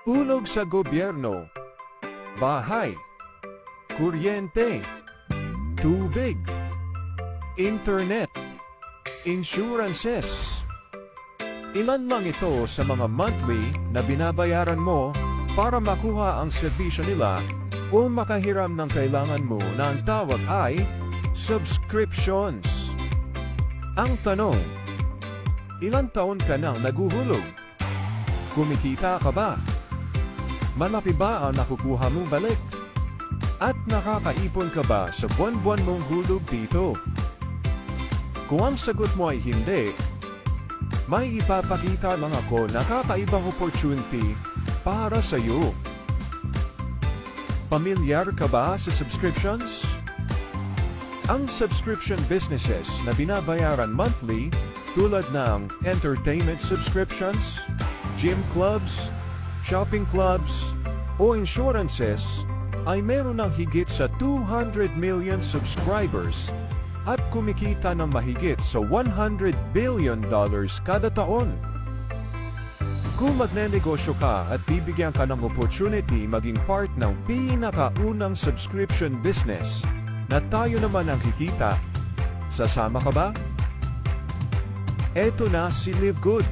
Hulog sa gobyerno, bahay, kuryente, tubig, internet, insurances. Ilan lang ito sa mga monthly na binabayaran mo para makuha ang serbisyo nila o makahiram ng kailangan mo na ang tawag ay subscriptions. Ang tanong, ilang taon ka nang naguhulog? Kumikita ka ba? Malaki ba ang nakukuha mong balik? At nakakaipon ka ba sa buwan-buwan mong hulog dito? Kung ang sagot mo ay hindi, may ipapakita lang ako na kakaibang opportunity para sa iyo. Pamilyar ka ba sa subscriptions? Ang subscription businesses na binabayaran monthly tulad ng entertainment subscriptions, gym clubs, shopping clubs, o insurances ay meron ng higit sa 200 million subscribers at kumikita ng mahigit sa $100 billion kada taon. Kung magnenegosyo ka at bibigyan ka ng opportunity maging part ng pinakaunang subscription business na tayo naman ang kikita, sasama ka ba? Eto na si Live Good,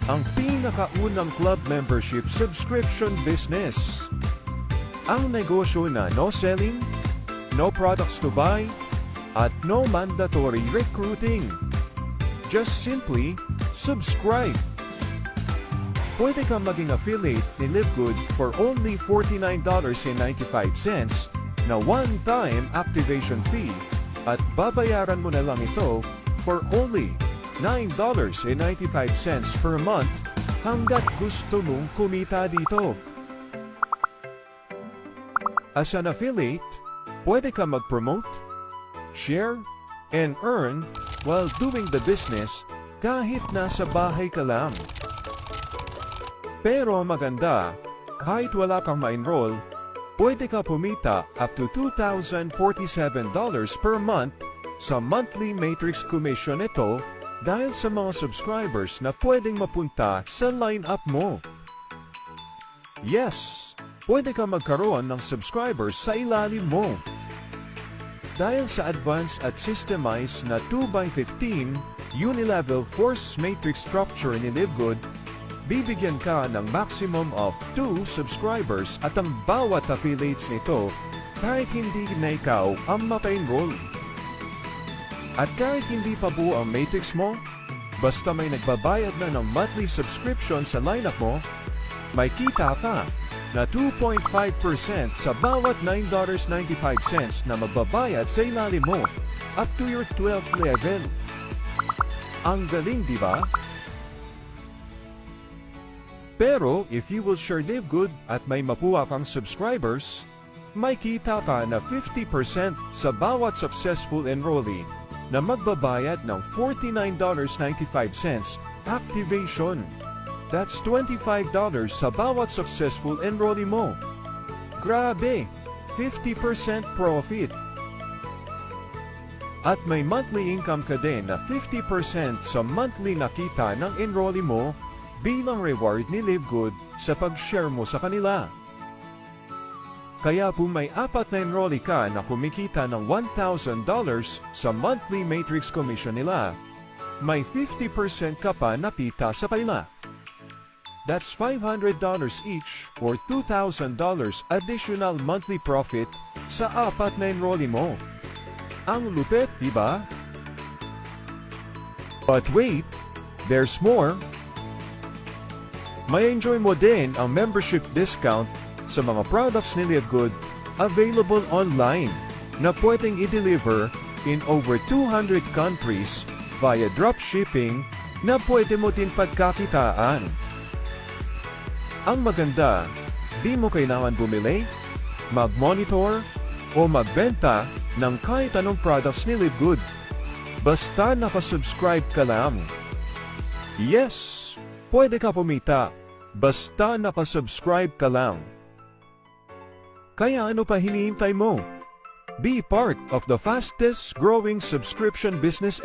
ang pinakaunang club membership subscription business. Ang negosyo na no selling, no products to buy, at no mandatory recruiting. Just simply subscribe. Pwede kang maging affiliate ni Live Good for only $49.95 na one-time activation fee at babayaran mo na lang ito for only $9.95 per month hanggat gusto mong kumita dito. As an affiliate, pwede ka mag-promote, share, and earn while doing the business kahit nasa bahay ka lang. Pero maganda, kahit wala kang ma-enroll, pwede ka pumita up to $2,047 per month sa monthly matrix commission nito dahil sa mga subscribers na pwedeng mapunta sa line-up mo. Yes, pwede ka magkaroon ng subscribers sa ilalim mo. Dahil sa advanced at systemized na 2x15 unilevel force matrix structure ni Live Good, bibigyan ka ng maximum of 2 subscribers at ang bawat affiliates nito kahit hindi na ikaw ang mapa-enroll. At kahit hindi pa buo ang matrix mo, basta may nagbabayad na ng monthly subscription sa lineup mo, may kita ka na 2.5% sa bawat $9.95 na magbabayad sa ilalim mo up to your 12th level. Ang galing, di ba? Pero if you will share Live Good at may mapuha kang subscribers, may kita ka na 50% sa bawat successful enrollee na magbabayad ng $49.95 activation. That's $25 sa bawat successful enrollee mo. Grabe! 50% profit. At may monthly income ka din na 50% sa monthly nakita ng enrollee mo bilang reward ni Live Good sa pag-share mo sa kanila. Kaya kung may 4 na enrollee ka na kumikita ng $1,000 sa monthly matrix commission nila, may 50% ka pa napita sa kanila. That's $500 each or $2,000 additional monthly profit sa 4 na enrollee mo. Ang lupit, di ba? But wait, there's more. May enjoy mo din ang membership discount sa mga products ni Live Good available online na pwedeng i-deliver in over 200 countries via dropshipping na pwede mo din pagkakitaan. Ang maganda, di mo kailangan bumili, mag-monitor, o magbenta ng kahit anong products ni Live Good. Basta nakasubscribe ka lang. Yes, pwede ka pumita, basta nakasubscribe ka lang. Kaya ano pa hinihintay mo? Be part of the fastest growing subscription business ever.